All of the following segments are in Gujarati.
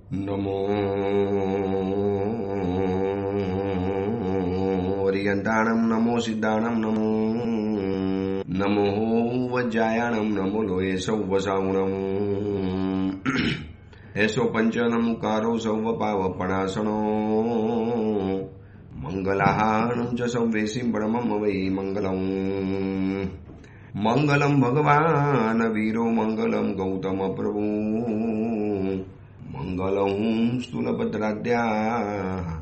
નમો અરિયંતાણમ નમો સિદ્ધાણમ નમો વજ્જાયાણમ નમો લોહે સૌવસાવણમ એસો પંચનમુકારો સૌવ પાવપણાસણો મંગલાહાણમ ચ સૌવેશિ બ્રહ્મમ વૈ મંગલમ મંગલમ ભગવાન વીરો મંગલમ ગૌતમ પ્રભુ મંગલમ સ્થૂલભદ્રાદ્યા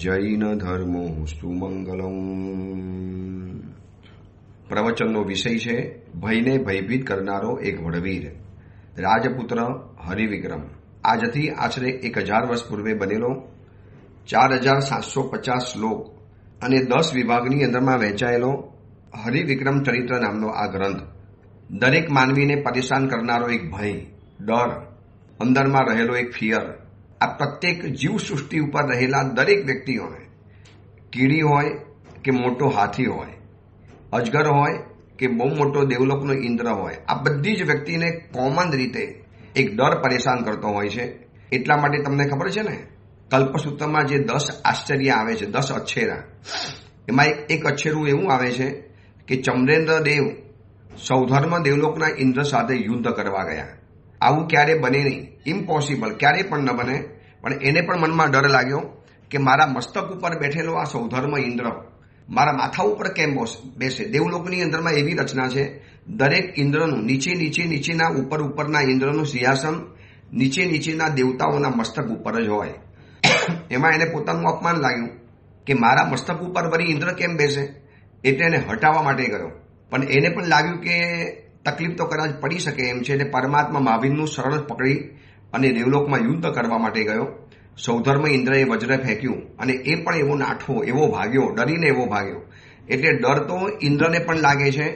જૈન ધર્મો સ્તુ મંગલમ. પ્રવચનનો વિષય છે ભયને ભયભીત કરનારો એક વડવીર, રાજપુત્ર હરિવિક્રમ. આજથી આશરે 1000 વર્ષ પૂર્વે બનેલો 4750 શ્લોક અને 10 વિભાગની અંદરમાં વહેંચાયેલો હરિવિક્રમ ચરિત્ર નામનો આ ગ્રંથ દરેક માનવીને પરેશાન કરનારો એક ભય, ડર, અંદરમાં રહેલો એક ફિયર, આ પ્રત્યેક જીવ સૃષ્ટિ ઉપર રહેલા દરેક વ્યક્તિઓને, કીડી હોય કે મોટો હાથી હોય, અજગર હોય કે બહુ મોટો દેવલોકનો ઇન્દ્ર હોય, આ બધી જ વ્યક્તિને કોમન રીતે એક ડર પરેશાન કરતો હોય છે. એટલા માટે તમને ખબર છે ને, કલ્પસૂત્રમાં જે 10 આશ્ચર્ય આવે છે, 10 અચ્છેરા, એમાં એક અચ્છેરું એવું આવે છે કે ચમરેન્દ્ર દેવ સૌધર્મ દેવલોકના ઇન્દ્ર સાથે યુદ્ધ કરવા ગયા. આવું ક્યારે બને નહીં, ઇમ્પોસિબલ, ક્યારે પણ ન બને. પણ એને પણ મનમાં ડર લાગ્યો કે મારા મસ્તક ઉપર બેઠેલો આ સૌધર્મ ઇન્દ્ર મારા માથા ઉપર કેમ બેસે. દેવલોકની અંદરમાં એવી રચના છે, દરેક ઇન્દ્રનું નીચેના ઉપરના ઇન્દ્રનું સિંહાસન નીચેના દેવતાઓના મસ્તક ઉપર જ હોય. એમાં એને પોતાનું અપમાન લાગ્યું કે મારા મસ્તક ઉપર વળી ઇન્દ્ર કેમ બેસે, એટલે એને હટાવવા માટે ગયો. પણ એને પણ લાગ્યું કે તકલીફ તો કદાચ પડી શકે એમ છે, એટલે પરમાત્મા મહાવીરનું શરણ પકડી અને દેવલોકમાં યુદ્ધ કરવા માટે ગયો. સૌધર્મ ઇન્દ્રએ વજ્ર ફેંક્યું અને એ પણ એવો નાઠો, એવો ભાગ્યો, ડરીને એવો ભાગ્યો. એટલે ડર તો ઇન્દ્રને પણ લાગે છે,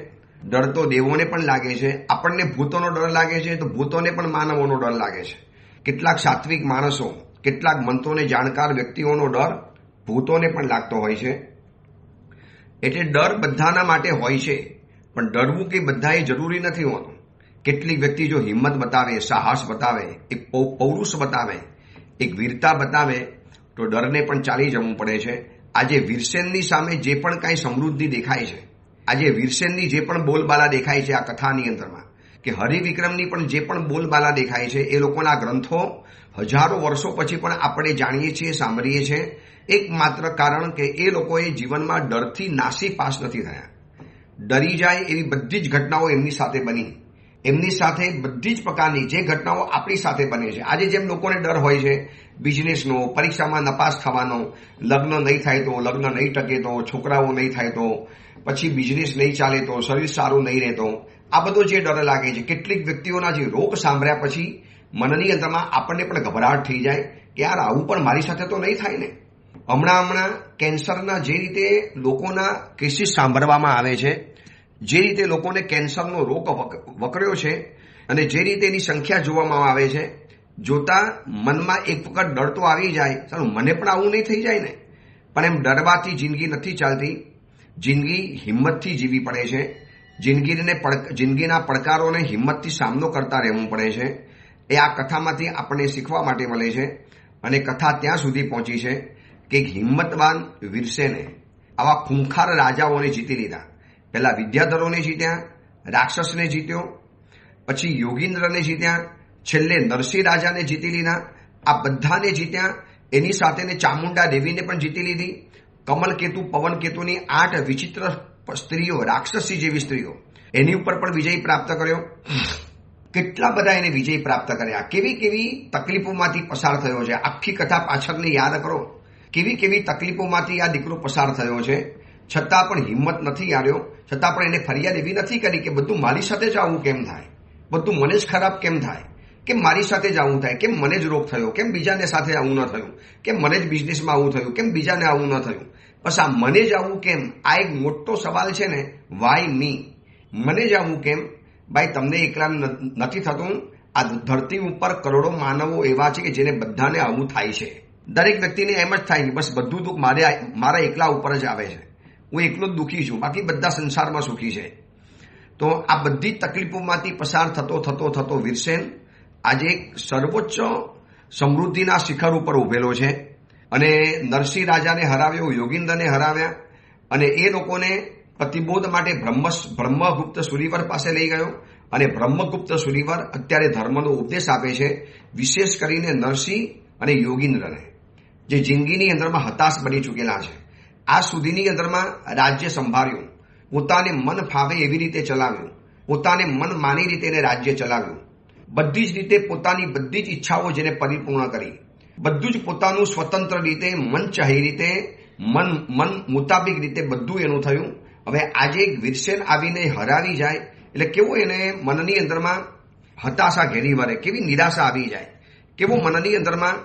ડર તો દેવોને પણ લાગે છે. આપણને ભૂતોનો ડર લાગે છે તો ભૂતોને પણ માનવોનો ડર લાગે છે. કેટલાક સાત્વિક માણસો, કેટલાક મંત્રોને જાણકાર વ્યક્તિઓનો ડર ભૂતોને પણ લાગતો હોય છે. એટલે ડર બધાના માટે હોય છે, પણ ડરવું કે બધાએ જરૂરી નથી હોતું. કેટલીક વ્યક્તિ જો હિંમત બતાવે, સાહસ બતાવે, એક પૌરુષ બતાવે, એક વીરતા બતાવે, તો ડરને પણ ચાલી જવું પડે છે. આજે વીરસેનની સામે જે પણ કાંઈ સમૃદ્ધિ દેખાય છે, આજે વીરસેનની જે પણ બોલબાલા દેખાય છે આ કથાની અંદરમાં, કે હરિવિક્રમની પણ જે પણ બોલબાલા દેખાય છે, એ લોકોના ગ્રંથો હજારો વર્ષો પછી પણ આપણે જાણીએ છીએ, સાંભળીએ છીએ. એકમાત્ર કારણ કે એ લોકોએ જીવનમાં ડરથી નાસીપાસ નથી થયા. ડરી જાય એવી બધી જ ઘટનાઓ એમની સાથે બની. એમની સાથે બધી જ પ્રકારની જે ઘટનાઓ આપણી સાથે બને છે. આજે જેમ લોકોને ડર હોય છે બિઝનેસનો, પરીક્ષામાં નપાસ થવાનો, લગ્ન નહીં થાય તો, લગ્ન નહીં ટકે તો, છોકરાઓ નહીં થાય તો, પછી બિઝનેસ નહીં ચાલે તો, શરીર સારું નહીં રહેતો, આ બધો જે ડર લાગે છે. કેટલીક વ્યક્તિઓના જે રોગ સાંભળ્યા પછી મનની અંદરમાં આપણને પણ ગભરાટ થઈ જાય કે યાર આવું પણ મારી સાથે તો નહીં થાય ને. હમણાં કેન્સરના જે રીતે લોકોના કેસીસ સાંભળવામાં આવે છે, જે રીતે લોકોને કેન્સરનો રોગ વકર્યો છે અને જે રીતે એની સંખ્યા જોવામાં આવે છે, જોતા મનમાં એક વખત ડર તો આવી જાય, ચાલો મને પણ આવું નહીં થઈ જાય ને. પણ એમ ડરવાથી જિંદગી નથી ચાલતી. જિંદગી હિંમતથી જીવી પડે છે. જિંદગીના પડકારોને હિંમતથી સામનો કરતા રહેવું પડે છે. એ આ કથામાંથી આપણને શીખવા માટે મળે છે. અને કથા ત્યાં સુધી પહોંચી છે કે હિંમતવાન વીરસેને આવા ખૂંખાર રાજાઓને જીતી લીધા. પહેલા વિદ્યાધરોને જીત્યા, રાક્ષસને જીત્યો, પછી યોગીન્દ્રને જીત્યા, છેલ્લે નરસિંહ રાજાને જીતી લીધા. આ બધાને જીત્યા. એની સાથેને ચામુંડા દેવીને પણ જીતી લીધી. કમલકેતુ, પવનકેતુની 8 વિચિત્ર સ્ત્રીઓ, રાક્ષસી જેવી સ્ત્રીઓ, એની ઉપર પણ વિજય પ્રાપ્ત કર્યો. કેટલા બધા એને વિજય પ્રાપ્ત કર્યા. કેવી કેવી તકલીફોમાંથી પસાર થયો છે. આખી કથા પાછળની યાદ કરો. કેવી તકલીફોમાંથી આ દીકરો પસાર થયો છે. છતાં પણ હિંમત નથી હાર્યો. છતાં પણ એને ફરિયાદ એવી નથી કરી કે બધું મારી સાથે જ આવું કેમ થાય, બધું મને જ ખરાબ કેમ થાય, કેમ મારી સાથે જ આવું થાય, કેમ મને જ રોગ થયો, કેમ બીજાને સાથે આવું ન થયું, કેમ મને જ બિઝનેસમાં આવું થયું, કેમ બીજાને આવું ન થયું. બસ આ મને જ આવું કેમ, આ એક મોટો સવાલ છે ને. વાય મી? મને જ આવું કેમ? ભાઈ તમને એકલા નથી થતું. આ ધરતી ઉપર કરોડો માનવો એવા છે કે જેને બધાને આવું થાય છે. દરેક વ્યક્તિને એમ જ થાય કે બસ બધું દુઃખ મારા એકલા ઉપર જ આવે છે, હું એકલો જ દુઃખી છું, બાકી બધા સંસારમાં સુખી છે. તો આ બધી તકલીફોમાંથી પસાર થતો વીરસેન આજે એક સર્વોચ્ચ સમૃદ્ધિના શિખર ઉપર ઉભેલો છે અને નરસિંહ રાજાને હરાવ્યો, યોગીન્દ્રને હરાવ્યા અને એ લોકોને પ્રતિબોધ માટે બ્રહ્મગુપ્ત સુરીવર પાસે લઈ ગયો અને બ્રહ્મગુપ્ત સુરીવર અત્યારે ધર્મનો ઉપદેશ આપે છે, વિશેષ કરીને નરસિંહ અને યોગીન્દ્રને, જે જિંદગીની અંદરમાં હતાશ બની ચૂકેલા છે. આ સુધીની અંદરમાં રાજ્ય સંભાળ્યું, પોતાને મન ફાવે એવી રીતે ચલાવ્યું, પોતાને મન માની રીતે એને રાજ્ય ચલાવ્યું, બધી જ રીતે પોતાની બધી જ ઈચ્છાઓ જેને પરિપૂર્ણ કરી, બધું જ પોતાનું સ્વતંત્ર રીતે, મનચાહી રીતે, મન મુતાબિક રીતે બધું એનું થયું. હવે આજે વીરસેન આવીને હરાવી જાય એટલે કેવું એને મનની અંદરમાં હતાશા ઘેરી વળે, કેવી નિરાશા આવી જાય, કેવો મનની અંદરમાં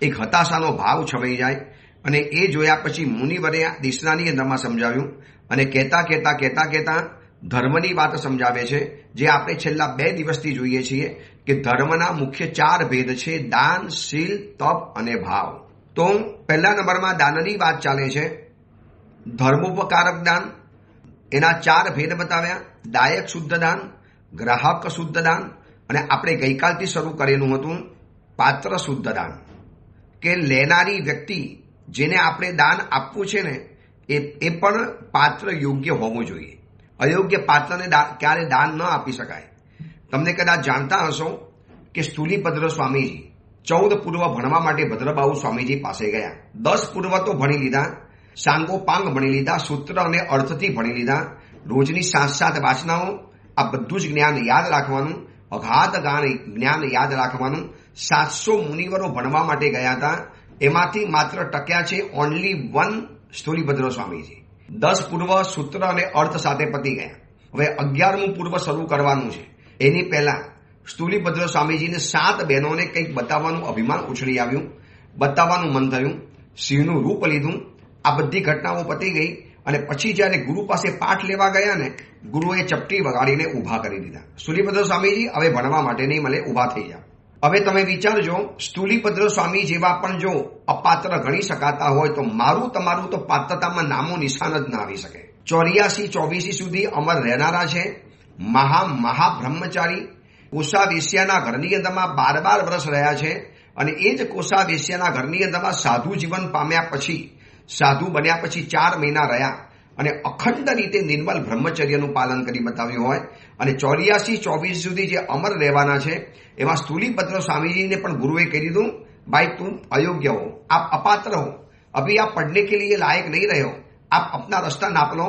એક હતાશાનો ભાવ છવાઈ જાય. અને એ જોયા પછી મુનિવરે દિશનાની અંદરમાં સમજાવ્યું અને કહેતા ધર્મની વાત સમજાવે છે, જે આપણે છેલ્લા 2 દિવસથી જોઈએ છીએ કે ધર્મના મુખ્ય 4 ભેદ છે: દાન, શીલ, તપ અને ભાવ. તો પહેલા નંબરમાં દાનની વાત ચાલે છે. ધર્મોપકારક દાન, એના 4 ભેદ બતાવ્યા: દાયક શુદ્ધ દાન, ગ્રાહક શુદ્ધ દાન અને આપણે ગઈકાલથી શરૂ કરેલું હતું પાત્ર શુદ્ધ દાન, કે લેનારી વ્યક્તિ જેને આપણે દાન આપવું છે ને એ પણ પાત્ર યોગ્ય હોવું જોઈએ. અયોગ્ય પાત્રને ક્યારે દાન ન આપી શકાય. તમને કદાચ જાણતા હશો કે સ્થૂલીભદ્ર સ્વામીજી 14 પૂર્વ ભણવા માટે ભદ્રબાહુ સ્વામીજી પાસે ગયા. 10 પૂર્વ તો ભણી લીધા, સાંગોપાંગ ભણી લીધા, સૂત્ર અને અર્થથી ભણી લીધા, રોજની 7 વાસનાઓ, આ બધું જ જ્ઞાન યાદ રાખવાનું, અગાધ જ્ઞાન યાદ રાખવાનું. 700 મુનિવરો ભણવા માટે ગયા હતા, એમાંથી માત્ર ટક્યા છે ઓનલી 1 સ્થૂલીભદ્ર સ્વામીજી. 10 પૂર્વ સૂત્ર અને અર્થ સાથે પતી ગયા. હવે 11મું પૂર્વ શરૂ કરવાનું છે. એની પહેલા સ્થૂલીભદ્ર સ્વામીજીને 7 બહેનોને કંઈક બતાવવાનું અભિમાન ઉછળી આવ્યું, બતાવવાનું મન થયું, સિંહનું રૂપ લીધું. આ બધી ઘટનાઓ પતી ગઈ અને પછી જ્યારે ગુરુ પાસે પાઠ લેવા ગયા ને, ગુરુએ ચપટી વગાડીને ઊભા કરી દીધા. સ્થૂલીભદ્ર સ્વામીજી હવે ભણવા માટે નહીં મળે, ઊભા થઈ જાઓ. હવે તમે વિચારજો, સ્થૂલીભદ્ર સ્વામી જેવા પણ જો અપાત્ર ગણી શકાતા હોય તો તમારું તો પાત્રતામાં નામો નિશાન જ ના આવી શકે. 84 સુધી અમર રહેનારા છે. મહાબ્રહ્મચારી, કોષા વેશ્યાના ઘરની અંદરમાં 12 વર્ષ રહ્યા છે અને એ જ કોષા વેશ્યાના ઘરની અંદરમાં સાધુ જીવન પામ્યા પછી, સાધુ બન્યા પછી 4 મહિના રહ્યા અને અખંડ રીતે નિર્મલ બ્રહ્મચર્યનું પાલન કરી બતાવ્યું હોય. અને 84 સુધી જે અમર રહેવાના છે એમાં સ્થૂલીભદ્ર સ્વામીજીને પણ ગુરુએ કહી દીધું, ભાઈ તું અયોગ્ય હો, આપ અપાત્ર હો, અભી આપ પढ़ने के लिए लायक नहीं रहे हो, આપ अपना રસ્તા નાપ લો.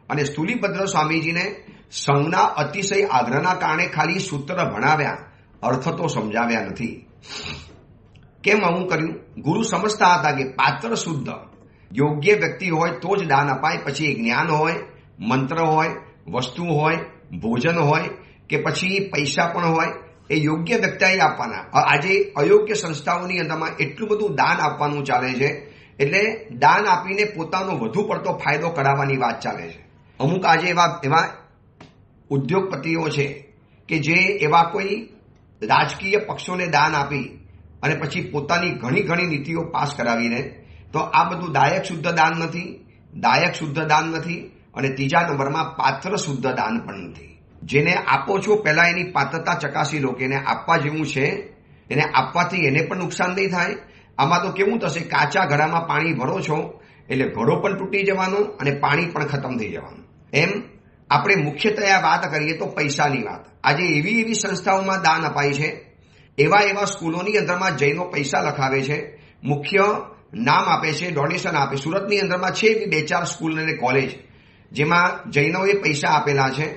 અને સ્થૂલીભદ્ર સ્વામીજીને સંઘના અતિશય આગ્રહના કારણે ખાલી સૂત્ર ભણાવ્યા, અર્થ તો સમજાવ્યા નથી. કેમ આવું કર્યું? ગુરુ સમજતા હતા કે પાત્ર શુદ્ધ યોગ્ય વ્યક્તિ હોય તો જ દાન અપાય. પછી જ્ઞાન હોય, મંત્ર હોય, વસ્તુ હોય, ભોજન હોય કે પછી પૈસા પણ હોય, એ યોગ્ય વ્યક્તિએ આપવાના. આજે અયોગ્ય સંસ્થાઓની અંદરમાં એટલું બધું દાન આપવાનું ચાલે છે, એટલે દાન આપીને પોતાનો વધુ પડતો ફાયદો કરાવવાની વાત ચાલે છે. અમુક આજે એવા ઉદ્યોગપતિઓ છે કે જે એવા કોઈ રાજકીય પક્ષોને દાન આપી અને પછી પોતાની ઘણી નીતિઓ પાસ કરાવીને, તો આ બધું દાયક શુદ્ધ દાન નથી, દાયક શુદ્ધ દાન નથી. અને ત્રીજા નંબરમાં પાત્ર શુદ્ધ દાન પણ નથી. જેને આપો છો પહેલા એની પાત્રતા ચકાસી લો કે એને આપવા જેવું છે, એને આપવાથી એને પણ નુકસાન નહીં થાય. આમાં તો કેવું થશે, કાચા ઘડામાં પાણી ભરો છો એટલે ઘડો પણ તૂટી જવાનો અને પાણી પણ ખતમ થઈ જવાનું. એમ આપણે મુખ્યતયા વાત કરીએ તો પૈસાની વાત. આજે એવી સંસ્થાઓમાં દાન અપાય છે, એવા સ્કૂલોની અંદરમાં જૈનો પૈસા લખાવે છે, મુખ્ય નામ આપે છે, ડોનેશન આપે. સુરતની અંદરમાં છે એવી 2-4 સ્કૂલ અને કોલેજ જેમાં જૈનોએ પૈસા આપેલા છે.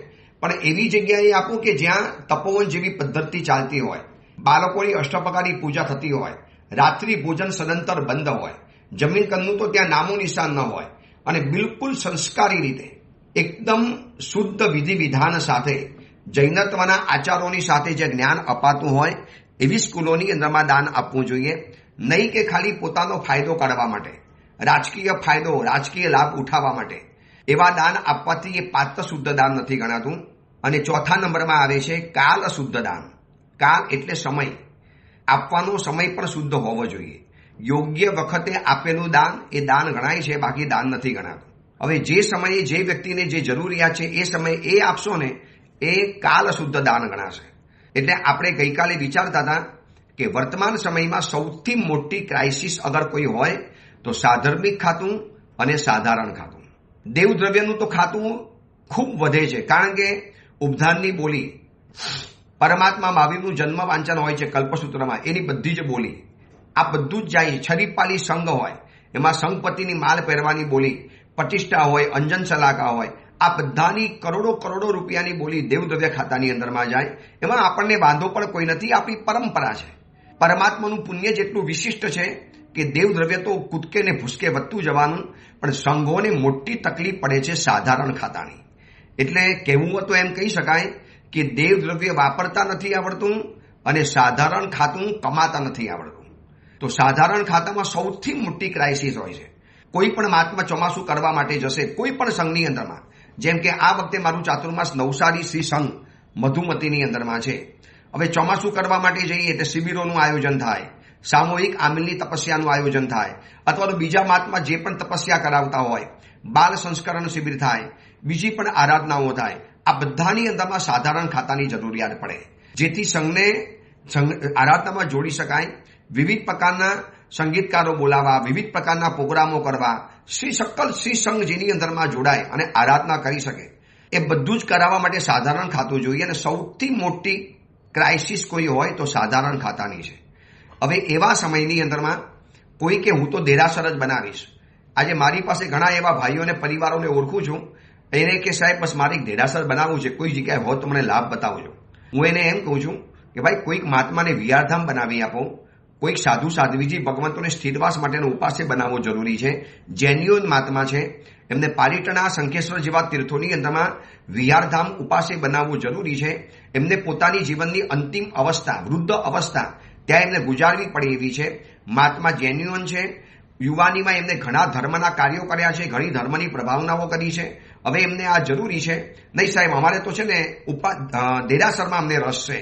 પણ એવી જગ્યાએ આપો કે જ્યાં તપોવન જેવી પદ્ધતિ ચાલતી હોય, બાળકોની અષ્ટપ્રકારની પૂજા થતી હોય, રાત્રિ ભોજન સદંતર બંધ હોય, જમીન કનનું તો ત્યાં નામો નિશાન ન હોય અને બિલકુલ સંસ્કારી રીતે એકદમ શુદ્ધ વિધિ વિધાન સાથે જૈનત્વના આચારોની સાથે જે જ્ઞાન અપાતું હોય એવી સ્કૂલોની અંદરમાં દાન આપવું જોઈએ. નહીં કે ખાલી પોતાનો ફાયદો કાઢવા માટે, રાજકીય ફાયદો, રાજકીય લાભ ઉઠાવવા માટે. એવા દાન આપવાથી એ પાત્ર શુદ્ધ દાન નથી ગણાતું. અને ચોથા નંબરમાં આવે છે કાલ શુદ્ધ દાન. કાલ એટલે સમય. આપવાનો સમય પણ શુદ્ધ હોવો જોઈએ. યોગ્ય વખતે આપેલું દાન એ દાન ગણાય છે, બાકી દાન નથી ગણાતું. હવે જે સમયે જે વ્યક્તિને જે જરૂરિયાત છે એ સમયે એ આપશો ને, એ કાલ શુદ્ધ દાન ગણાશે. એટલે આપણે ગઈકાલે વિચારતા હતા કે વર્તમાન સમયમાં સૌથી મોટી ક્રાઇસિસ અગર કોઈ હોય તો સાધર્મિક ખાતું અને સાધારણ ખાતું. દેવદ્રવ્યનું તો ખાતું ખૂબ વધે છે, કારણ કે ઉપધાનની બોલી, પરમાત્મા મહાવીરનું જન્મ વાંચન હોય છે કલ્પસૂત્રમાં, એની બધી જ બોલી, આ બધું જ જાય. છરીપાલી સંઘ હોય એમાં સંઘપતિની માલ પહેરવાની બોલી, પ્રતિષ્ઠા હોય, અંજન સલાકા હોય, આ બધાની કરોડો કરોડો રૂપિયાની બોલી દેવદ્રવ્ય ખાતાની અંદરમાં જાય. એમાં આપણને વાંધો પણ કોઈ નથી, આપણી પરંપરા છે. પરમાત્માનું પુણ્ય જેટલું વિશિષ્ટ છે કે દેવદ્રવ્ય તો કૂદકે ને ભૂસકે વધતું જવાનું, પણ સંઘોને મોટી તકલીફ પડે છે સાધારણ ખાતાની. એટલે કહેવું તો એમ કહી શકાય કે દેવદ્રવ્ય વાપરતા નથી આવડતું અને સાધારણ ખાતું કમાતા નથી આવડતું. તો સાધારણ ખાતામાં સૌથી મોટી ક્રાઇસિસ હોય છે. કોઈ પણ મહાત્મા ચોમાસું કરવા માટે જશે કોઈ પણ સંઘની અંદરમાં, જેમ કે આ વખતે મારું ચાતુર્માસ નવસારી શ્રી સંઘ મધુમતીની અંદરમાં છે. હવે ચોમાસું કરવા માટે જઈએ એટલે શિબિરોનું આયોજન થાય, સામૂહિક આમિલની તપસ્યાનું આયોજન થાય, અથવા તો બીજા મહાત્મા જે પણ તપસ્યા કરાવતા હોય, બાલ સંસ્કરણ શિબિર થાય, બીજી પણ આરાધનાઓ થાય. આ બધાની અંદરમાં સાધારણ ખાતાની જરૂરિયાત પડે, જેથી સંઘને આરાધનામાં જોડી શકાય. વિવિધ પ્રકારના સંગીતકારો બોલાવવા, વિવિધ પ્રકારના પ્રોગ્રામો કરવા, શ્રી સંઘ જેની અંદરમાં જોડાય અને આરાધના કરી શકે, એ બધું જ કરાવવા માટે સાધારણ ખાતું જોઈએ. અને સૌથી મોટી ક્રાઇસિસ કોઈ હોય તો સાધારણ ખાતાની છે. હવે એવા સમયની અંદરમાં કોઈ કે હું તો દેરાસર જ બનાવીશ. આજે મારી પાસે ઘણા એવા ભાઈઓ અને પરિવારોને ઓળખું છું, એને કે સાહેબ બસ મારે એક દેરાસર બનાવવું છે, કોઈ જગ્યાએ હોય તો મને લાભ બતાવજો. હું એને એમ કહું છું કે ભાઈ કોઈક મહાત્માને વિહારધામ બનાવી આપો, કોઈક સાધુ સાધ્વીજી ભગવંતોને સ્થિરવાસ માટેનો ઉપાસ્ય બનાવવો જરૂરી છે. જેન્યુઅન મહાત્મા છે, એમને પાલિટણા શંખેશ્વર જેવા તીર્થોની અંદરમાં વિહારધામ ઉપાસ્ય બનાવવું જરૂરી છે. એમને પોતાની જીવનની અંતિમ અવસ્થા, વૃદ્ધ અવસ્થા ત્યાં એમને ગુજારવી પડે એવી છે. મહાત્મા જેન્યુઅન છે. યુવાનીમાં એમને ઘણા ધર્મના કાર્યો કર્યા છે, ઘણી ધર્મની પ્રભાવનાઓ કરી છે. હવે એમને આ જરૂરી છે. નહીં સાહેબ અમારે તો છે ને દેરાસરમાં અમને રસ છે.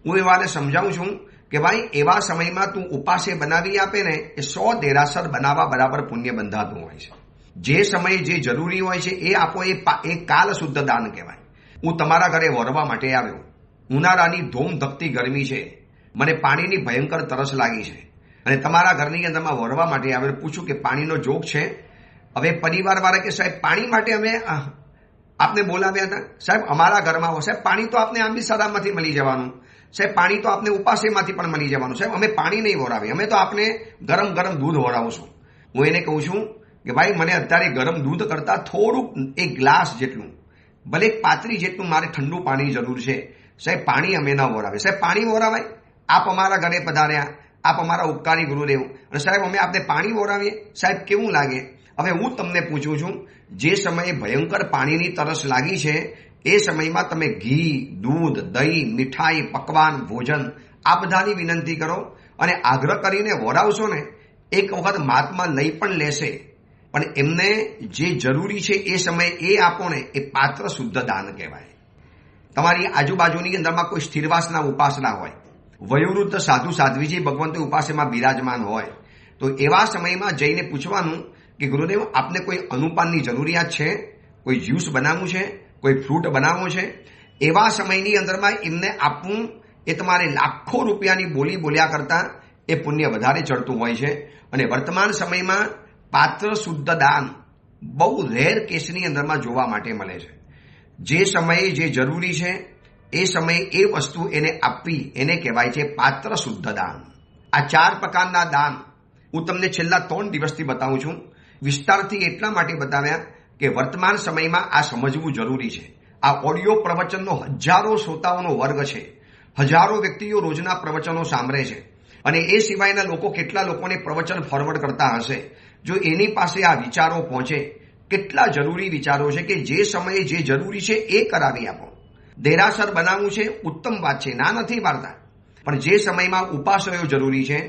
હું એવાને સમજાવું છું કે ભાઈ એવા સમયમાં તું ઉપાસ્ય બનાવી આપે ને એ 100 દેરાસર બનાવવા બરાબર પુણ્ય બંધાતું હોય છે. જે સમયે જે જરૂરી હોય છે એ આપો, એ કાલ શુદ્ધ દાન કહેવાય. હું તમારા ઘરે વરવા માટે આવ્યો, ઉનાળાની ધોમ ધકતી ગરમી છે, મને પાણીની ભયંકર તરસ લાગી છે અને તમારા ઘરની અંદરમાં વરવા માટે આવ્યો. પૂછું કે પાણીનો જોગ છે? હવે પરિવારવાળા કે સાહેબ પાણી માટે અમે આપને બોલાવ્યા હતા. સાહેબ અમારા ઘરમાં આવો. સાહેબ પાણી તો આપને આંબી સરામાંથી મળી જવાનું, સાહેબ પાણી તો આપને ઉપાસેમાંથી પણ મળી જવાનું. સાહેબ અમે પાણી નહીં વરાવીએ, અમે તો આપને ગરમ ગરમ દૂધ વરાવશું. હું એને કહું છું કે ભાઈ મને અત્યારે ગરમ દૂધ કરતાં થોડુંક એક ગ્લાસ જેટલું, ભલે એક પાતળી જેટલું મારે ઠંડુ પાણીની જરૂર છે. સાહેબ પાણી અમે ન વરાવે. સાહેબ પાણી વરાવાય? આપ અમારા ઘરે પધાર્યા, આપ અમારા ઉપકારી ગુરુદેવ, અને સાહેબ અમે આપને પાણી વરાવીએ, સાહેબ કેવું લાગે? હવે હું તમને પૂછું છું, જે સમયે ભયંકર પાણીની તરસ લાગી છે એ સમયમાં તમે ઘી, દૂધ, દહીં, મીઠાઈ, પકવાન, ભોજન આ બધાની વિનંતી કરો અને આગ્રહ કરીને વરાવશો ને, એક વખત મહાત્મા લઈ પણ લેશે, પણ એમને જે જરૂરી છે એ સમયે એ આપો ને, એ પાત્ર શુદ્ધ દાન કહેવાય. તમારી આજુબાજુની અંદરમાં કોઈ સ્થિરવાસના ઉપાસના હોય, વયોવૃદ્ધ સાધુ સાધ્વીજી ભગવંત ઉપાસનામાં બિરાજમાન હોય, તો એવા સમયમાં જઈને પૂછવાનું કે ગુરુદેવ આપને કોઈ અનુપાનની જરૂરિયાત છે, કોઈ જ્યુસ બનાવવું છે, કોઈ ફ્રૂટ બનાવવો છે. એવા સમયની અંદરમાં એમને આપવું એ તમારે લાખો રૂપિયાની બોલી બોલ્યા કરતાં એ પુણ્ય વધારે ચડતું હોય છે. અને વર્તમાન સમયમાં પાત્ર શુદ્ધ દાન બહુ રેર કેસની અંદરમાં જોવા માટે મળે છે. જે સમયે જે જરૂરી છે એ સમયે એ વસ્તુ એને આપવી, એને કહેવાય છે પાત્ર શુદ્ધ દાન. આ 4 પ્રકારના દાન હું તમને છેલ્લા 3 દિવસથી બતાવું છું. વિસ્તારથી એટલા માટે બતાવ્યા કે વર્તમાન સમયમાં આ સમજવું જરૂરી છે. આ ઓડિયો પ્રવચનનો હજારો શ્રોતાઓનો વર્ગ છે, હજારો વ્યક્તિઓ રોજના પ્રવચનો સાંભળે છે, અને એ સિવાયના લોકો કેટલા લોકોને પ્રવચન ફોરવર્ડ કરતા હશે. જો એની પાસે આ વિચારો પહોંચે, કેટલા જરૂરી વિચારો છે કે જે સમયે જે જરૂરી છે એ કરાવી આપો. દેરાસર બનાવવું છે, ઉત્તમ વાત છે, ના નથી પાડતા, પણ જે સમયમાં ઉપાસયો જરૂરી છે,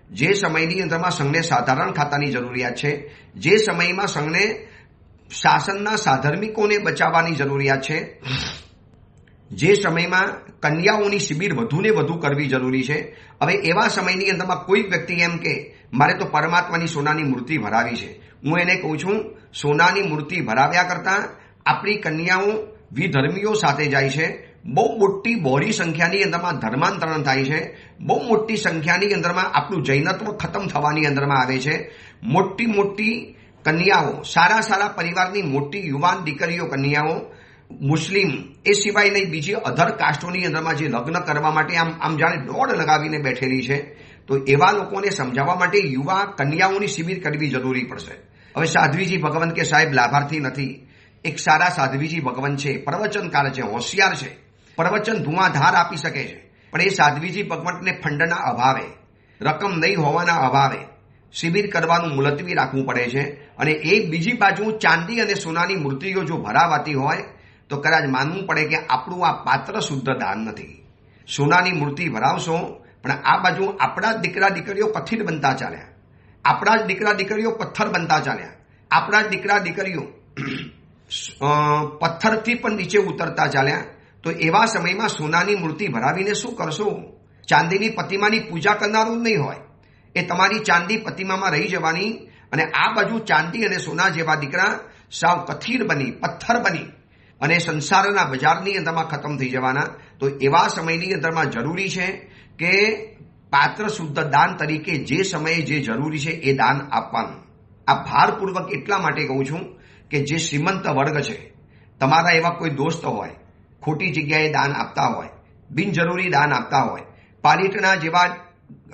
જે સમયની અંદરમાં સંઘને સાધારણ ખાતાની જરૂરિયાત છે, જે સમયમાં સંઘને શાસનના સાધર્મિકોને બચાવવાની જરૂરિયાત છે, જે સમયમાં કન્યાઓની શિબિર વધુને વધુ કરવી જરૂરી છે. હવે એવા સમયની અંદરમાં કોઈ વ્યક્તિ એમ કે મારે તો પરમાત્માની સોનાની મૂર્તિ ભરાવી છે, હું એને કહું છું સોનાની મૂર્તિ ભરાવ્યા કરતાં આપણી કન્યાઓ વિધર્મીઓ સાથે જાય છે, બહુ મોટી બહોળી સંખ્યાની અંદરમાં ધર્માંતરણ થાય છે, બહુ મોટી સંખ્યાની અંદરમાં આપણું જૈનત્વ ખતમ થવાની અંદરમાં આવે છે. મોટી મોટી કન્યાઓ, સારા સારા પરિવારની મોટી યુવાન દીકરીઓ કન્યાઓ મુસ્લિમ એ સિવાય નહીં બીજી અધર કાસ્ટોની અંદરમાં જે લગ્ન કરવા માટે આમ જાણે દોડ લગાવીને બેઠેલી છે. તો એવા લોકોને સમજાવવા માટે યુવા કન્યાઓની શિબિર કરવી જરૂરી પડશે. હવે સાધ્વીજી ભગવંત કે સાહેબ લાભાર્થી નથી. એક સારા સાધ્વીજી ભગવંત છે, પ્રવચનકાર છે, હોશિયાર છે, પ્રવચન ધુઆધાર આપી શકે છે, પણ એ સાધ્વીજી ભગવંતને ફંડના અભાવે, રકમ નહીં હોવાના અભાવે શિબિર કરવાનું મુલતવી રાખવું પડે છે. અને એ બીજી બાજુ ચાંદી અને સોનાની મૂર્તિઓ જો ભરાવાતી હોય તો કદાચ માનવું પડે કે આપણું આ પાત્ર શુદ્ધ દાન નથી. સોનાની મૂર્તિ ભરાવશો પણ આ બાજુ આપણા જ દીકરા દીકરીઓ પથ્થર બનતા ચાલ્યા, આપણા જ દીકરા દીકરીઓ પથ્થર બનતા ચાલ્યા, આપણા જ દીકરા દીકરીઓ પથ્થરથી પણ નીચે ઉતરતા ચાલ્યા. તો એવા સમયમાં સોનાની મૂર્તિ ભરાવીને શું કરશો? ચાંદીની પ્રતિમાની પૂજા કરનારું જ નહીં હોય, એ તમારી ચાંદી પ્રતિમામાં રહી જવાની. અને આ બાજુ ચાંદી અને સોના જેવા દીકરા સાવ કથીર બની, પથ્થર બની અને સંસારના બજારની અંદરમાં ખતમ થઈ જવાના. તો એવા સમયની અંદરમાં જરૂરી છે કે પાત્ર શુદ્ધ દાન તરીકે જે સમયે જે જરૂરી છે એ દાન આપવાનું. આ ભારપૂર્વક એટલા માટે કહું છું કે જે શ્રીમંત વર્ગ છે, તમારા એવા કોઈ દોસ્ત હોય, ખોટી જગ્યાએ દાન આપતા હોય, બિનજરૂરી દાન આપતા હોય, પાલિટણા જેવા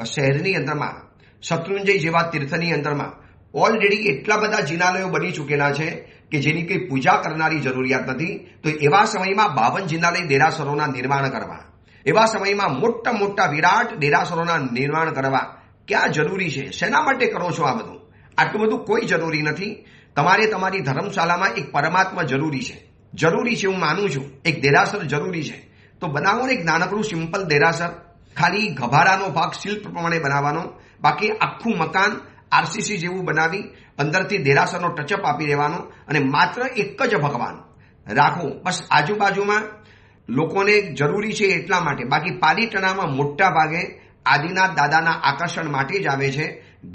શહેરની અંદરમાં, શત્રુંજય જેવા તીર્થની અંદરમાં ઓલરેડી એટલા બધા જિનાલયો બની ચૂકેલા છે કે જેની કંઈ પૂજા કરનારી જરૂરિયાત નથી. તો એવા સમયમાં 52 જિનાલય દેરાસરોના નિર્માણ કરવા, એવા સમયમાં મોટા મોટા વિરાટ દેરાસરોના નિર્માણ કરવા ક્યાં જરૂરી છે? શેના માટે કરો છો આ બધું? આટલું બધું કોઈ જરૂરી નથી. તમારે તમારી ધર્મશાળામાં એક પરમાત્મા જરૂરી છે, જરૂરી છે, હું માનું છું. એક દેરાસર જરૂરી છે, તો બનાવો ને એક નાનકડું સિમ્પલ દેરાસર, ખાલી ગભારાનો ભાગ શિલ્પ પ્રમાણે બનાવવાનો, બાકી આખું મકાન આરસીસી જેવું બનાવી અંદરથી દેરાસરનો ટચઅપ આપી દેવાનો અને માત્ર એક જ ભગવાન રાખો. બસ આજુબાજુમાં લોકોને જરૂરી છે એટલા માટે. બાકી પાલિટણામાં મોટા ભાગે આદિનાથ દાદાના આકર્ષણ માટે જ આવે છે,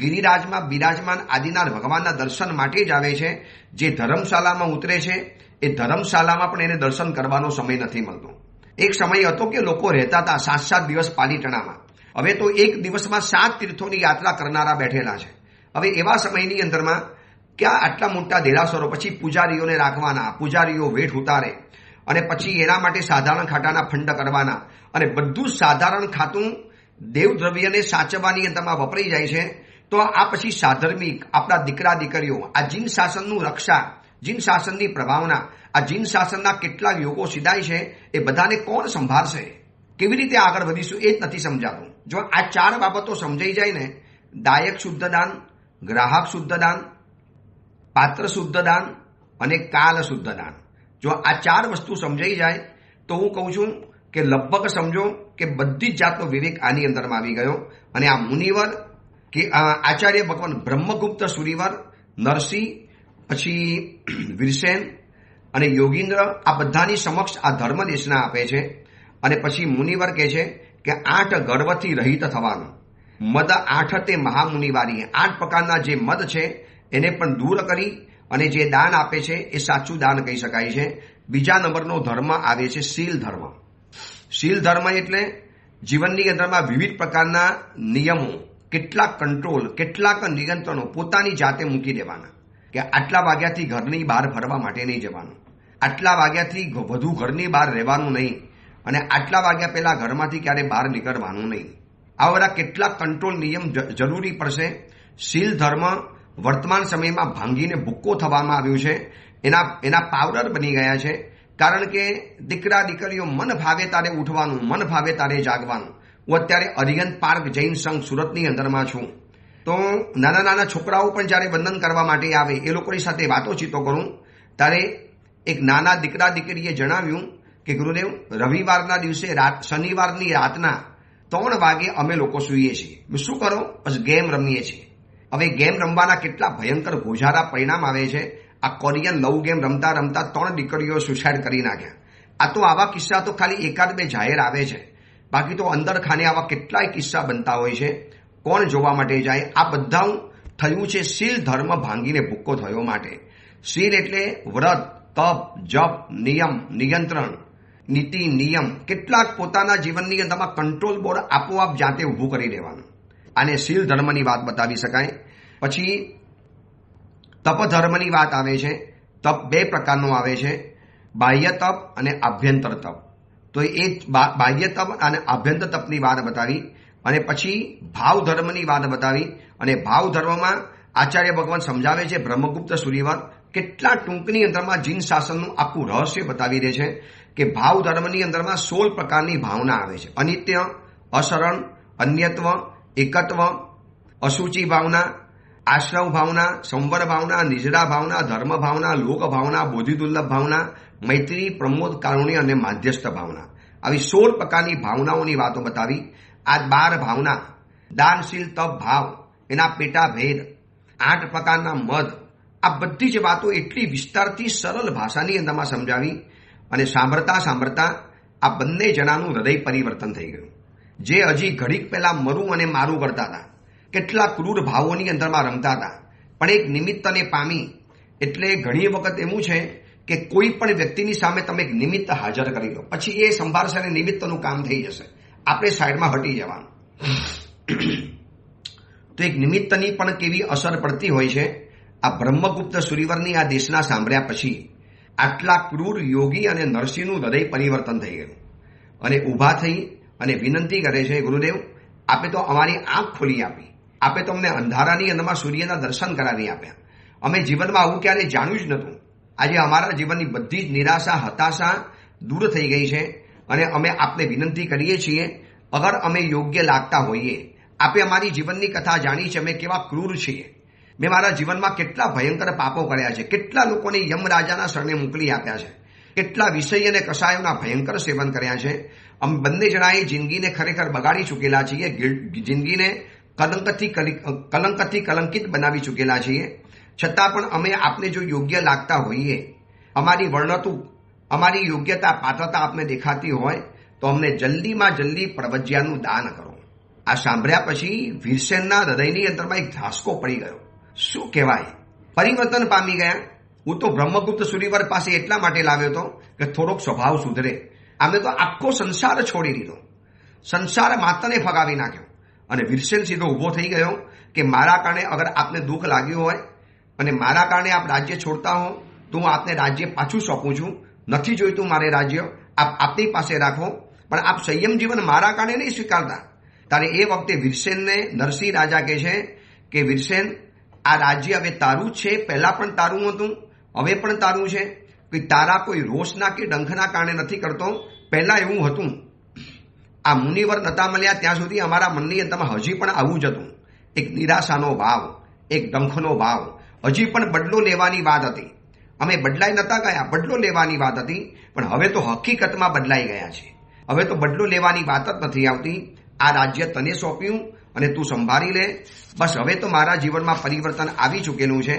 ગિરિરાજમાં બિરાજમાન આદિનાથ ભગવાનના દર્શન માટે જ આવે છે. જે ધર્મશાળામાં ઉતરે છે એ ધર્મશાળામાં પણ એને દર્શન કરવાનો સમય નથી મળતો. એક સમય હતો કે લોકો રહેતા હતા 7-7 દિવસ પાલિટણામાં. હવે તો એક દિવસમાં 7 તીર્થોની યાત્રા કરનારા બેઠેલા છે. હવે એવા સમયની અંદરમાં ક્યાં આટલા મોટા દેરાસરો, પછી પૂજારીઓને રાખવાના, પૂજારીઓ વેઠ ઉતારે અને પછી એના માટે સાધારણ ખાતાના ફંડ કરવાના અને બધું સાધારણ ખાતું દેવદ્રવ્યને સાચવવાની અંદરમાં વપરાઈ જાય છે. તો આ પછી સાધર્મિક આપણા દીકરા દીકરીઓ, આ જીન શાસનનું રક્ષા, જીન શાસનની પ્રભાવના, આ જીન શાસનના કેટલા યોગો સિદ્ધાય છે એ બધાને કોણ સંભાળશે? કેવી રીતે આગળ વધીશું એ જ નથી સમજાતું. જો આ 4 બાબતો સમજાઈ જાય ને, દાયક શુદ્ધ દાન, ગ્રાહક શુદ્ધ દાન, પાત્ર શુદ્ધ દાન અને કાલ શુદ્ધ દાન, જો આ 4 વસ્તુ સમજાઈ જાય તો હું કહું છું કે લગભગ સમજો કે બધી જ જાતનો વિવેક આની અંદરમાં આવી ગયો. અને આ મુનિવર કે આચાર્ય ભગવાન બ્રહ્મગુપ્ત સુરીવર, નરસિંહ, પછી વીરસેન અને યોગીન્દ્ર, આ બધાની સમક્ષ આ ધર્મ દેશના આપે છે. અને પછી મુનિવર કહે છે કે 8 ગર્વથી રહિત થવાનું. મદ 8 તે મહામુનિવારી, 8 પ્રકારના જે મદ છે એને પણ દૂર કરી અને જે દાન આપે છે એ સાચું દાન કહી શકાય છે. બીજા નંબરનો ધર્મ આવે છે શીલ ધર્મ. શીલ ધર્મ એટલે જીવનની અંદરમાં વિવિધ પ્રકારના નિયમો, કેટલાક કંટ્રોલ, કેટલાક નિયંત્રણો પોતાની જાતે મૂકી દેવાના. કે આટલા વાગ્યાથી ઘરની બહાર ફરવા માટે નહીં જવાનું, આટલા વાગ્યાથી વધુ ઘરની બહાર રહેવાનું નહીં, અને આટલા વાગ્યા પહેલા ઘરમાંથી ક્યારે બહાર નીકળવાનું નહીં. આ બધા કેટલાક કંટ્રોલ નિયમ જરૂરી પડશે. શીલ ધર્મ વર્તમાન સમયમાં ભાંગીને ભૂક્કો થવામાં આવ્યું છે, એના પાવડર બની ગયા છે. કારણ કે દીકરા દીકરીઓ મન ભાવે તારે ઉઠવાનું, મન ભાવે તારે જાગવાનું. હું અત્યારે અરિહંત પાર્ક જૈન સંઘ સુરતની અંદરમાં છું. તો નાના નાના છોકરાઓ પણ જ્યારે વંદન કરવા માટે આવે, એ લોકોની સાથે વાતોચીતો કરું ત્યારે એક નાના દીકરા દીકરીએ જણાવ્યું કે ગુરુદેવ, રવિવારના દિવસે શનિવારની રાતના 3 વાગે અમે લોકો સૂઈએ છીએ. શું કરો? બસ ગેમ રમીએ છીએ. હવે ગેમ રમવાના કેટલા ભયંકર ગોઝારા પરિણામ આવે છે. આ કોરિયન લવ ગેમ રમતા રમતા 3 દીકરીઓ સુસાઇડ કરી નાખ્યા. આ તો આવા કિસ્સા તો ખાલી 1-2 જાહેર આવે છે, બાકી તો અંદર ખાને આવા કેટલાય કિસ્સા બનતા હોય છે. કોણ જોવા માટે જાય? આ બધા થયું છે શીલ ધર્મ ભાંગીને ભૂક્કો થયો માટે. શીલ એટલે વ્રત, તપ, જપ, નિયમ, નિયંત્રણ, નીતિ નિયમ કેટલાક પોતાના જીવનની અંદરમાં કંટ્રોલ બોર્ડ આપોઆપ જાતે ઊભું કરી દેવાનું. આને શીલ ધર્મની વાત બતાવી શકાય. પછી તપ ધર્મની વાત આવે છે. તપ બે પ્રકારનો આવે છે, બાહ્ય તપ અને આભ્યંતર તપ. તો એ બાહ્ય તપ અને આભ્યંતર તપની વાત બતાવી અને પછી ભાવ ધર્મની વાત બતાવી. અને ભાવ ધર્મમાં આચાર્ય ભગવાન સમજાવે છે બ્રહ્મગુપ્ત સૂર્યવંશ કેટલા ટૂંકની અંદરમાં જીન શાસનનું આખું રહસ્ય બતાવી દે છે કે ભાવ ધર્મની અંદરમાં 16 પ્રકારની ભાવના આવે છે. અનિત્ય, અશરણ, અન્યત્વ, એકત્વ, અસુચિ ભાવના, આશ્રવ ભાવના, સંવર ભાવના, નિજડા ભાવના, ધર્મ ભાવના, લોક ભાવના, બોધિદુર્લભ ભાવના, મૈત્રી, પ્રમોદ, કારુણ્ય અને માધ્યસ્થ ભાવના. આવી 16 પ્રકારની ભાવનાઓની વાતો બતાવી. આ 12 ભાવના, દાનશીલ, તપ, ભાવ, એના પેટા ભેદ, 8 પ્રકારના મધ, આ બધી જ વાતો એટલી વિસ્તારથી સરળ ભાષાની અંદરમાં સમજાવી અને સાંભળતા સાંભળતા આ બંને જણાનું હૃદય પરિવર્તન થઈ ગયું. જે હજી ઘડીક પહેલા મરું અને મારું કરતા હતા, કેટલા ક્રૂર ભાવોની અંદરમાં રમતા હતા, પણ એક નિમિત્તને પામી. એટલે ઘણી વખત એવું છે કે કોઈ પણ વ્યક્તિની સામે તમે એક નિમિત્ત હાજર કરી લો, પછી એ સંભાળશે અને નિમિત્તનું કામ થઈ જશે, આપણે સાઈડમાં હટી જવાનું. તો એક નિમિત્તની પણ કેવી અસર પડતી હોય છે. આ બ્રહ્મગુપ્ત સૂર્યવંશની આ દેશના સાંભળ્યા પછી આટલા ક્રૂર યોગી અને નરસિંહનું હૃદય પરિવર્તન થઈ ગયું અને ઊભા થઈ અને વિનંતી કરે છે, ગુરુદેવ આપે તો અમારી આંખ ખોલી આપી, આપે તો અમને અંધારાની અંદરમાં સૂર્યના દર્શન કરાવી આપ્યા. અમે જીવનમાં આવું ક્યારે જાણ્યું જ નહોતું. આજે અમારા જીવનની બધી જ નિરાશા, હતાશા દૂર થઈ ગઈ છે અને અમે આપને વિનંતી કરીએ છીએ, અગર અમે યોગ્ય લાગતા હોઈએ, આપે અમારી જીવનની કથા જાણી છે, અમે કેવા ક્રૂર છીએ. મેં મારા જીવનમાં કેટલા ભયંકર પાપો કર્યા છે, કેટલા લોકોને યમરાજાના શરણે મોકલી આપ્યા છે, કેટલા વિષય અને કષાયોના ભયંકર સેવન કર્યા છે. અમે બંને જણાએ જિંદગીને ખરેખર બગાડી ચૂકેલા છીએ, જિંદગીને કલંકથી કલંકિત બનાવી ચૂકેલા છીએ. છતાં પણ અમે આપને જો યોગ્ય લાગતા હોઈએ, અમારી વર્ણતું, અમારી યોગ્યતા, પાત્રતા આપને દેખાતી હોય તો અમને જલ્દીમાં જલ્દી પ્રવજ્યાનું દાન કરો. આ સાંભળ્યા પછી વીરસેનના હૃદયની અંદરમાં એક ધાસકો પડી ગયો. શું કહેવાય, પરિવર્તન પામી ગયા. હું તો બ્રહ્મગુપ્ત સૂર્યવંશ પાસે એટલા માટે લાવ્યો હતો કે થોડોક સ્વભાવ સુધરે. અમે તો આખો સંસાર છોડી દીધો, સંસાર માતાને ફગાવી નાખ્યો. અને વીરસેન સીધો ઊભો થઈ ગયો કે મારા કારણે અગર આપને દુઃખ લાગ્યું હોય અને મારા કારણે આપ રાજ્ય છોડતા હો તો હું આપને રાજ્ય પાછું સોંપું છું. નથી જોઈતું મારે રાજ્ય, આપ આપની પાસે રાખો, પણ આપ સંયમ જીવન મારા કારણે નહીં સ્વીકારતા. ત્યારે એ વખતે વીરસેનને નરસિંહ રાજા કહે છે કે વીરસેન, આ રાજ્ય હવે તારું જ છે, પહેલા પણ તારું હતું, હવે પણ તારું છે. કે તારા કોઈ રોષના કે ડંખના કારણે નથી કરતો, પહેલા એવું હતું. આ મુનિવર નતા મળ્યા ત્યાં સુધી અમારા મનની અંદરમાં હજી પણ આવું જ હતું, એક નિરાશાનો ભાવ, એક ડંખનો ભાવ, હજી પણ બદલો લેવાની વાત હતી. અમે બદલાઈ નતા ગયા, બદલો લેવાની વાત હતી, પણ હવે તો હકીકતમાં બદલાઈ ગયા છે. હવે તો બદલો લેવાની વાત જ નથી આવતી. આ રાજ્ય તને સોંપ્યું અને તું સંભાળી લે, બસ. હવે તો મારા જીવનમાં પરિવર્તન આવી ચૂકેલું છે.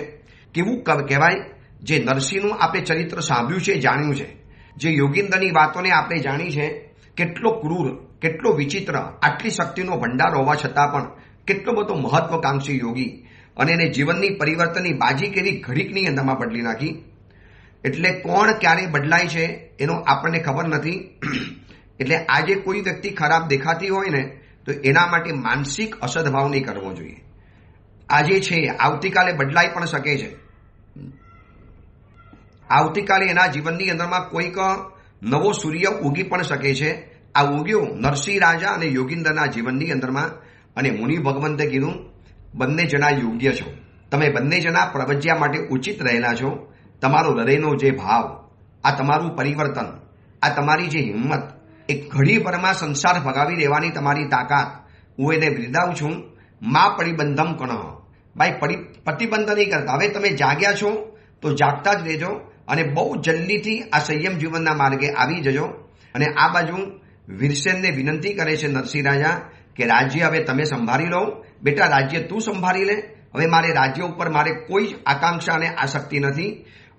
કેવું કહેવાય, જે નરસિંહનું આપણે ચરિત્ર સાંભળ્યું છે, જાણ્યું છે, જે યોગીન્દ્રની વાતોને આપણે જાણી છે, કેટલો ક્રૂર, કેટલો વિચિત્ર, આટલી શક્તિનો ભંડાર હોવા છતાં પણ કેટલો બધો મહત્વકાંક્ષી યોગી, અને એને જીવનની પરિવર્તનની બાજી કેવી ઘડીકની અંદરમાં બદલી નાખી. એટલે કોણ ક્યારે બદલાય છે એનો આપણને ખબર નથી. એટલે આજે કોઈ વ્યક્તિ ખરાબ દેખાતી હોય ને તો એના માટે માનસિક અસદભાવ નહીં કરવો જોઈએ. આજે છે, આવતીકાલે બદલાઈ પણ શકે છે. આવતીકાલે એના જીવનની અંદરમાં કોઈક નવો સૂર્ય ઉગી પણ શકે છે. આ ઉગ્યો નરસિંહ રાજા અને યોગીન્દ્રના જીવનની અંદરમાં. અને મુનિ ભગવંતે કીધું, બંને જણા યોગ્ય છો, તમે બંને જણા પ્રવજ્યા માટે ઉચિત રહેલા છો. તમારો હૃદયનો જે ભાવ, આ તમારું પરિવર્તન, આ તમારી જે હિંમત, એક ઘડીભરમાં સંસાર ભગાવી દેવાની તમારી તાકાત, હું એને બિરદાવું છું. માં પરિબંધમ કણ, ભાઈ પ્રતિબંધ નહીં કરતા. હવે તમે જાગ્યા છો તો જાગતા જ રહેજો અને બહુ જલ્દીથી આ સંયમ જીવનના માર્ગે આવી જજો. અને આ બાજુ વીરસેનને વિનંતી કરે છે નરસિંહ રાજા કે રાજ્ય હવે તમે સંભાળી લો. બેટા, રાજ્ય તું સંભાળી લે. હવે મારે રાજ્ય ઉપર મારે કોઈ જ આકાંક્ષા અને આસક્તિ નથી.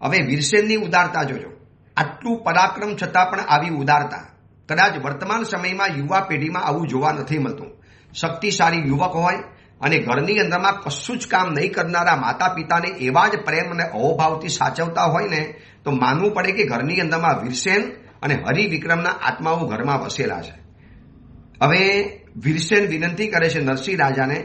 હવે વીરસેનની ઉદારતા જોજો. આટલું પરાક્રમ છતાં પણ આવી ઉદારતા કદાચ વર્તમાન સમયમાં યુવા પેઢીમાં આવું જોવા નથી મળતું. શક્તિશાળી યુવક હોય અને ઘરની અંદરમાં કશું જ કામ નહીં કરનારા માતા પિતાને એવા જ પ્રેમ અને અહોભાવથી સાચવતા હોય ને તો માનવું પડે કે ઘરની અંદરમાં વીરસેન અને હરિવિક્રમના આત્માઓ ઘરમાં વસેલા છે. હવે વીરસેન વિનંતી કરે છે નરસિંહ રાજાને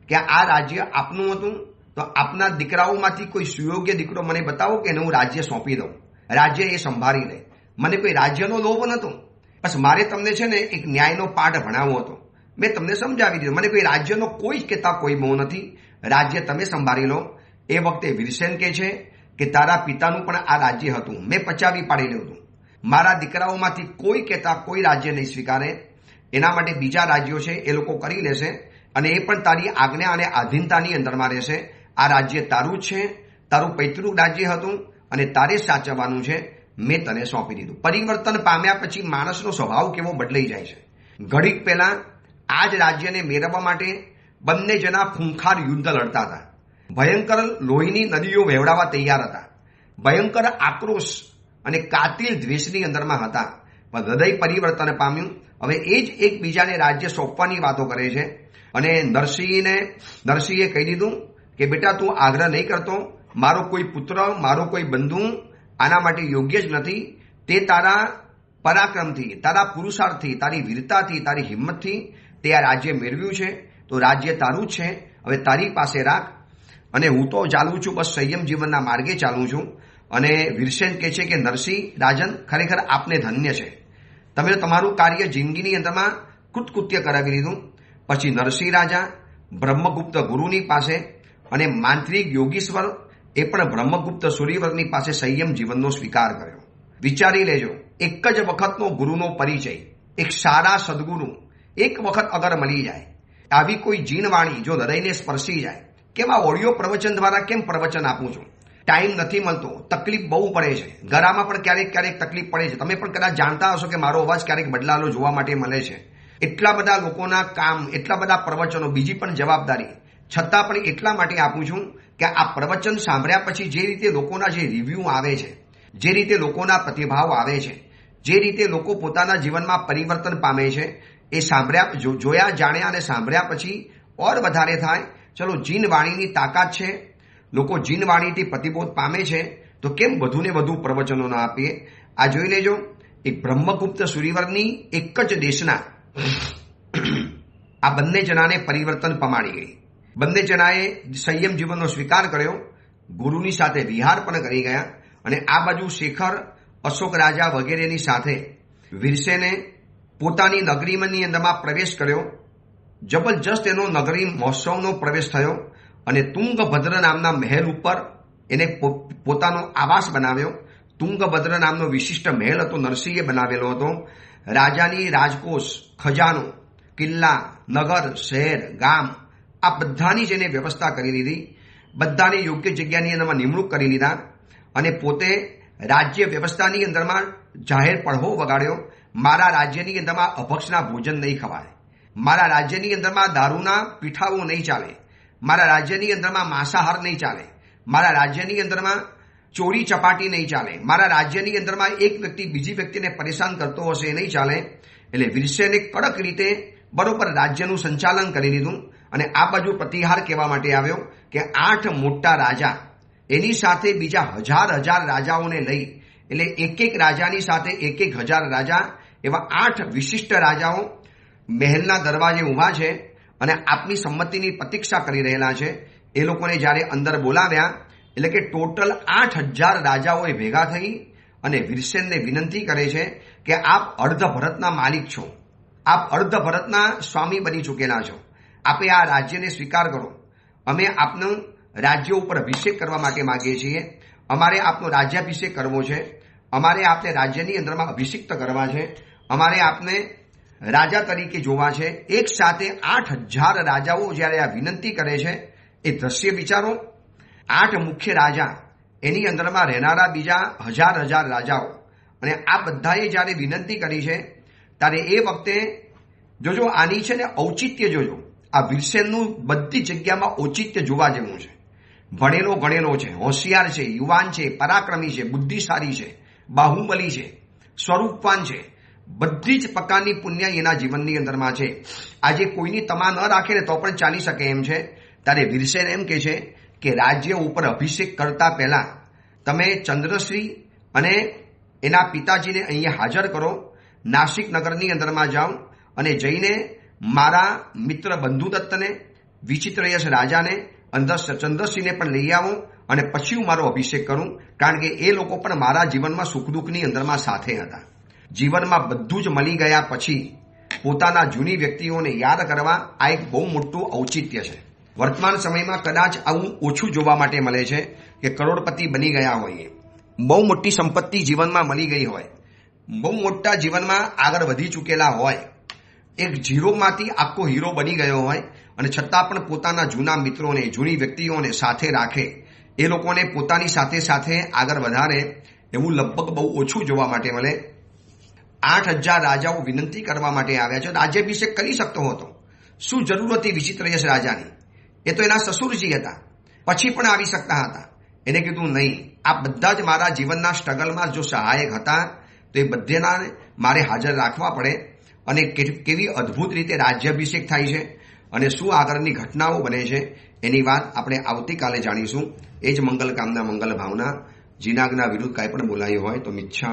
કે આ રાજ્ય આપનું હતું તો આપના દીકરાઓમાંથી કોઈ સુયોગ્ય દીકરો મને બતાવો કે હું રાજ્ય સોંપી દઉં, રાજ્ય એ સંભાળી લે. મને કોઈ રાજ્યનો લોભ નહોતો, બસ મારે તમને છે ને એક ન્યાયનો પાઠ ભણાવવો હતો. મેં તમને સમજાવી દીધું, મને કોઈ રાજ્યનો કોઈ જ કહેતા કોઈ મોહ નથી, રાજ્ય તમે સંભાળી લો. એ વખતે વીરસેન કહે છે કે તારા પિતાનું પણ આ રાજ્ય હતું, મેં પચાવી પાડેલું હતું. મારા દીકરાઓમાંથી કોઈ કહેતા કોઈ રાજ્ય નહીં સ્વીકારે, એના માટે બીજા રાજ્યો છે એ લોકો કરી લેશે અને એ પણ તારી આજ્ઞા અને આધીનતાની અંદરમાં રહેશે. આ રાજ્ય તારું જ છે, તારું પૈતૃક રાજ્ય હતું અને તારે સાચવવાનું છે. મેં તને સોંપી દીધું. પરિવર્તન પામ્યા પછી માણસનો સ્વભાવ કેવો બદલાઈ જાય છે. ઘડીક પહેલા આ જ રાજ્યને મેળવવા માટે બંને જણા ખૂંખાર યુદ્ધ લડતા હતા. ભયંકર લોહીની નદીઓ વહેવડાવવા તૈયાર હતા. ભયંકર આક્રોશ અને કાતિલ દ્વેષની અંદરમાં હતા. પણ હૃદય પરિવર્તન પામ્યું. હવે એ જ એકબીજાને રાજ્ય સોંપવાની વાતો કરે છે. અને નરસિંહે કહી દીધું કે બેટા તું આગ્રહ નહીં કરતો, મારો કોઈ પુત્ર, મારો કોઈ બંધુ આના માટે યોગ્ય જ નથી. તે તારા પરાક્રમથી, તારા પુરુષાર્થથી, તારી વીરતાથી, તારી હિંમતથી તે આ રાજ્ય મેળવ્યું છે, તો રાજ્ય તારું જ છે. હવે તારી પાસે રાખ. અને હું તો ચાલું છું, બસ સંયમ જીવનના માર્ગે ચાલું છું. અને વીરસેન કહે છે કે નરસિંહ રાજન, ખરેખર આપને ધન્ય છે, તમે તમારું કાર્ય જિંદગીની અંદરમાં કૃતકૃત્ય કરાવી લીધું. પછી નરસિંહ રાજા બ્રહ્મગુપ્ત ગુરુની પાસે અને માંત્રિક યોગીશ્વર એ પણ બ્રહ્મગુપ્ત સૂર્યવર્તની પાસે સંયમ જીવનનો સ્વીકાર કર્યો. વિચારી લેજો, એક જ વખતનો ગુરુનો પરિચય, એક સારા સદગુરુ એક વખત અગર મળી જાય, આવી કોઈ જીનવાણી જો હૃદયને સ્પર્શી જાય. કેમ આ ઓડિયો પ્રવચન દ્વારા કેમ પ્રવચન આપું છું? ટાઈમ નથી મળતો, તકલીફ બહુ પડે છે, ગળામાં પણ ક્યારેક ક્યારેક તકલીફ પડે છે. તમે પણ કદાચ જાણતા હશો કે મારો અવાજ ક્યારેક બદલાલો જોવા માટે મળે છે. એટલા બધા લોકોના કામ, એટલા બધા પ્રવચનો, બીજી પણ જવાબદારી, છતાં પણ એટલા માટે આપું છું કે આ પ્રવચન સાંભળ્યા પછી જે રીતે લોકોના જે રિવ્યૂ આવે છે, જે રીતે લોકોના પ્રતિભાવ આવે છે, જે રીતે લોકો પોતાના જીવનમાં પરિવર્તન પામે છે, એ સાંભળ્યા, જોયા, જાણ્યા અને સાંભળ્યા પછી ઓર વધારે થાય. ચલો, જીનવાણીની તાકાત છે, લોકો જીનવાણીથી પ્રતિબોધ પામે છે, તો કેમ વધુને વધુ પ્રવચનો ન આપીએ? આ જોઈ લેજો, એક બ્રહ્મગુપ્ત સૂર્યવર્તની એક જ દેશના આ બંને જણાને પરિવર્તન પમાડી ગઈ. બંને જણાએ સંયમ જીવનનો સ્વીકાર કર્યો, ગુરુની સાથે વિહાર પણ કરી ગયા. અને આ બાજુ શેખર, અશોક રાજા વગેરેની સાથે વીરસેને પોતાની નગરીની અંદરમાં પ્રવેશ કર્યો. જબરજસ્ત એનો નગરી મહોત્સવનો પ્રવેશ થયો અને તુંગભદ્ર નામના મહેલ ઉપર એને પોતાનો આવાસ બનાવ્યો. તુંગભદ્ર નામનો વિશિષ્ટ મહેલ હતો, નરસિંહે બનાવેલો હતો. રાજાની રાજકોષ, ખજાનો, કિલ્લા, નગર, શહેર, ગામ, આ બધાની જ એને વ્યવસ્થા કરી લીધી. બધાને યોગ્ય જગ્યાની અંદરમાં નિમણૂક કરી લીધા અને પોતે રાજ્ય વ્યવસ્થાની અંદરમાં જાહેર પડહો વગાડ્યો. મારા રાજ્યની અંદરમાં અભક્ષના ભોજન નહીં ખવાય, મારા રાજ્યની અંદરમાં દારૂના પીઠાઓ નહીં ચાલે, મારા રાજ્યની અંદરમાં માંસાહાર નહીં ચાલે, મારા રાજ્યની અંદરમાં ચોરી ચપાટી નહીં ચાલે, મારા રાજ્યની અંદરમાં એક વ્યક્તિ બીજી વ્યક્તિને પરેશાન કરતો હશે એ નહીં ચાલે. એટલે વીરસેને કડક રીતે બરોબર રાજ્યનું સંચાલન કરી લીધું. અને આ બાજુ પ્રતિહાર કહેવા માટે આવ્યો કે 8 મોટા રાજા, એની સાથે બીજા હજાર રાજાઓને લઈ, એટલે એક રાજાની સાથે 1000 રાજા, એવા 8 વિશિષ્ટ રાજાઓ મહેલના દરવાજે ઊભા છે અને આપની સંમતિની પ્રતીક્ષા કરી રહેલા છે. એ લોકોને જ્યારે અંદર બોલાવ્યા, એટલે કે ટોટલ 8000 રાજાઓએ ભેગા થઈ અને વીરસેનને વિનંતી કરે છે કે આપ અર્ધ ભરતના માલિક છો, આપ અર્ધ ભરતના સ્વામી બની ચૂકેલા છો, આપે આ રાજ્યને સ્વીકાર કરો. અમે આપનું રાજ્ય ઉપર અભિષેક કરવા માટે માંગીએ છીએ, અમારે આપનો રાજ્યાભિષેક કરવો છે, અમારે આપને રાજ્યની અંદરમાં અભિષિક્ત કરવા છે, અમારે આપને રાજા તરીકે જોવા છે. એક સાથે 8000 રાજાઓ જ્યારે આ વિનંતી કરે છે, એ દ્રશ્ય વિચારો. 8 મુખ્ય રાજા, એની અંદરમાં રહેનારા બીજા હજાર રાજાઓ, અને આ બધાએ જ્યારે વિનંતી કરી છે ત્યારે એ વખતે જોજો, આની છે ને ઔચિત્ય જોજો. આ વીરસેનનું બધી જગ્યામાં ઔચિત્ય જોવા જેવું છે. ભણેલો ગણેલો છે, હોશિયાર છે, યુવાન છે, પરાક્રમી છે, બુદ્ધિશાળી છે, બાહુબલી છે, સ્વરૂપવાન છે, બધી જ પ્રકારની પુણ્ય એના જીવનની અંદરમાં છે. આજે કોઈની તમા ન રાખે ને તો પણ ચાલી શકે એમ છે. ત્યારે વીરસેન એમ કહે છે કે રાજ્ય ઉપર અભિષેક કરતા પહેલા તમે ચંદ્રશ્રી અને એના પિતાજીને અહીંયા હાજર કરો, નાસિક નગરની અંદરમાં જાઓ અને જઈને મારા મિત્ર બંધુદત્તને, વિચિત્રયશ રાજાને, ચંદ્રસિંહને પણ લઈ આવો અને પછી હું મારો અભિષેક કરું, કારણ કે એ લોકો પણ મારા જીવનમાં સુખ દુઃખની અંદરમાં સાથે હતા. જીવનમાં બધું જ મળી ગયા પછી પોતાના જૂની વ્યક્તિઓને યાદ કરવા આ એક બહુ મોટું ઔચિત્ય છે. વર્તમાન સમયમાં કદાચ આવું ઓછું જોવા માટે મળે છે કે કરોડપતિ બની ગયા હોઈએ, બહુ મોટી સંપત્તિ જીવનમાં મળી ગઈ હોય, બહુ મોટા જીવનમાં આગળ વધી ચૂકેલા હોય, એક ઝીરોમાંથી આખો હીરો બની ગયો હોય અને છતાં પણ પોતાના જૂના મિત્રોને, જૂની વ્યક્તિઓને સાથે રાખે, એ લોકોને પોતાની સાથે સાથે આગળ વધારે, એવું લગભગ બહુ ઓછું જોવા માટે મળે. 8,000 રાજાઓ વિનંતી કરવા માટે આવ્યા છે. રાજ્યાભિષેક કરી શકતો હતો, શું જરૂર હતી વિચિત્રયશ રાજાની? એ તો એના સસુરજી હતા, પછી પણ આવી શકતા હતા. એને કીધું નહીં, આ બધા જ મારા જીવનના સ્ટ્રગલમાં જો સહાયક હતા તો એ બધાના મારે હાજર રાખવા પડે. અને કેવી અદ્ભુત રીતે રાજ્યાભિષેક થાય છે અને શું આગળની ઘટનાઓ બને છે એની વાત આપણે આવતીકાલે જાણીશું. એ જ મંગલ કામના, મંગલ ભાવના. જીનાગના વિરુદ્ધ કાંઈ પણ બોલાયું હોય તો મિચ્છામિ